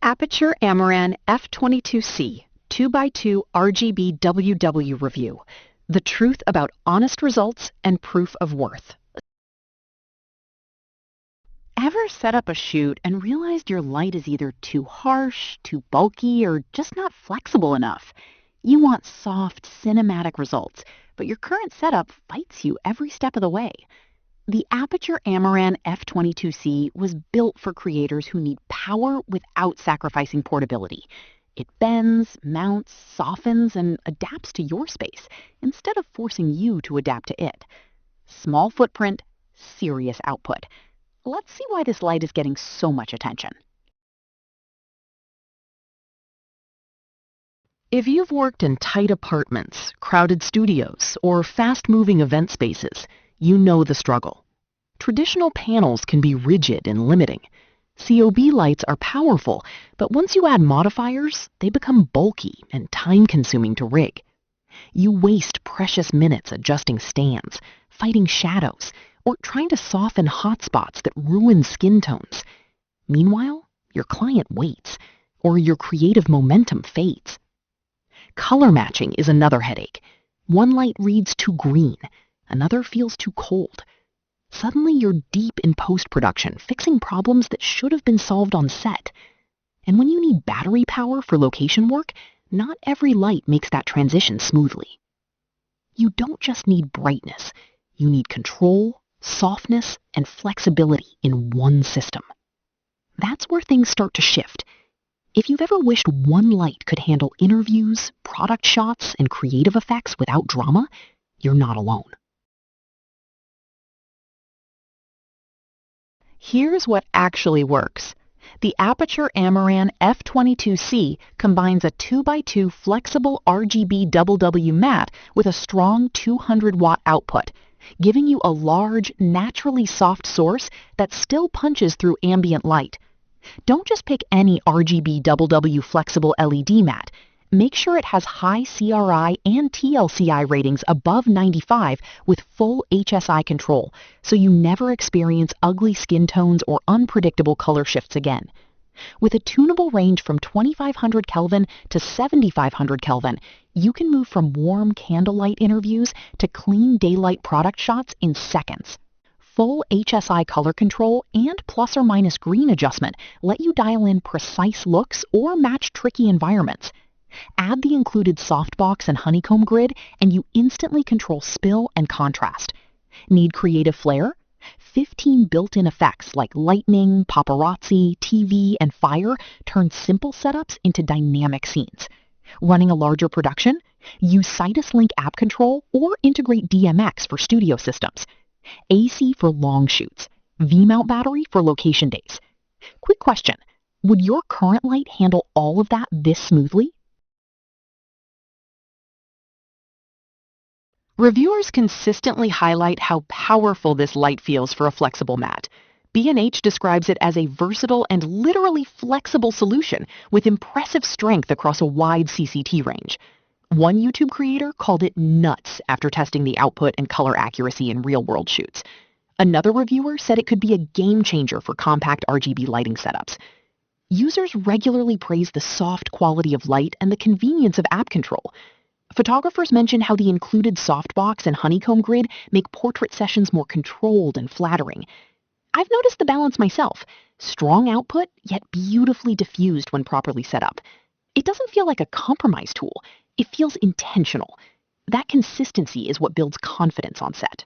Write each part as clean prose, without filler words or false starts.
Aputure Amaran F22C 2x2 RGBWW Review. The truth about honest results and proof of worth. Ever set up a shoot and realized your light is either too harsh, too bulky, or just not flexible enough? You want soft, cinematic results, but your current setup fights you every step of the way. The Aputure Amaran F22C was built for creators who need power without sacrificing portability. It bends, mounts, softens, and adapts to your space instead of forcing you to adapt to it. Small footprint, serious output. Let's see why this light is getting so much attention. If you've worked in tight apartments, crowded studios, or fast-moving event spaces, you know the struggle. Traditional panels can be rigid and limiting. COB lights are powerful, but once you add modifiers, they become bulky and time-consuming to rig. You waste precious minutes adjusting stands, fighting shadows, or trying to soften hotspots that ruin skin tones. Meanwhile, your client waits, or your creative momentum fades. Color matching is another headache. One light reads too green, another feels too cold. Suddenly you're deep in post-production, fixing problems that should have been solved on set. And when you need battery power for location work, not every light makes that transition smoothly. You don't just need brightness, you need control, softness, and flexibility in one system. That's where things start to shift. If you've ever wished one light could handle interviews, product shots, and creative effects without drama, you're not alone. Here's what actually works. The Aputure Amaran F22C combines a 2x2 flexible RGBWW mat with a strong 200-watt output, giving you a large, naturally soft source that still punches through ambient light. Don't just pick any RGBWW flexible LED mat. Make sure it has high CRI and TLCI ratings above 95 with full HSI control, so you never experience ugly skin tones or unpredictable color shifts again. With a tunable range from 2500 Kelvin to 7500 Kelvin, you can move from warm candlelight interviews to clean daylight product shots in seconds. Full HSI color control and plus or minus green adjustment let you dial in precise looks or match tricky environments. Add the included softbox and honeycomb grid, and you instantly control spill and contrast. Need creative flair? 15 built-in effects like lightning, paparazzi, TV, and fire turn simple setups into dynamic scenes. Running a larger production? Use Citus Link app control or integrate DMX for studio systems. AC for long shoots. V-mount battery for location days. Quick question. Would your current light handle all of that this smoothly? Reviewers consistently highlight how powerful this light feels for a flexible mat. B&H describes it as a versatile and literally flexible solution with impressive strength across a wide CCT range. One YouTube creator called it nuts after testing the output and color accuracy in real-world shoots. Another reviewer said it could be a game changer for compact RGB lighting setups. Users regularly praise the soft quality of light and the convenience of app control. Photographers mention how the included softbox and honeycomb grid make portrait sessions more controlled and flattering. I've noticed the balance myself. Strong output, yet beautifully diffused when properly set up. It doesn't feel like a compromise tool. It feels intentional. That consistency is what builds confidence on set.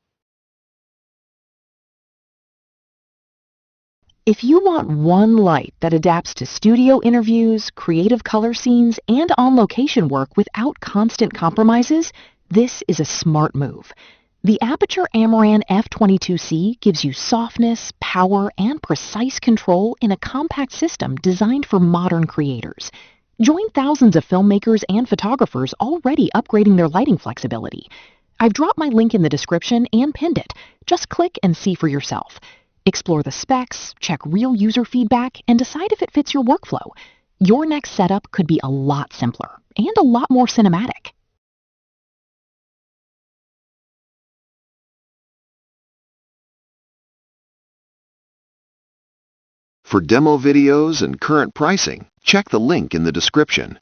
If you want one light that adapts to studio interviews, creative color scenes, and on-location work without constant compromises, this is a smart move. The Aputure Amaran F22C gives you softness, power, and precise control in a compact system designed for modern creators. Join thousands of filmmakers and photographers already upgrading their lighting flexibility. I've dropped my link in the description and pinned it. Just click and see for yourself. Explore the specs, check real user feedback, and decide if it fits your workflow. Your next setup could be a lot simpler and a lot more cinematic. For demo videos and current pricing, Check the link in the description.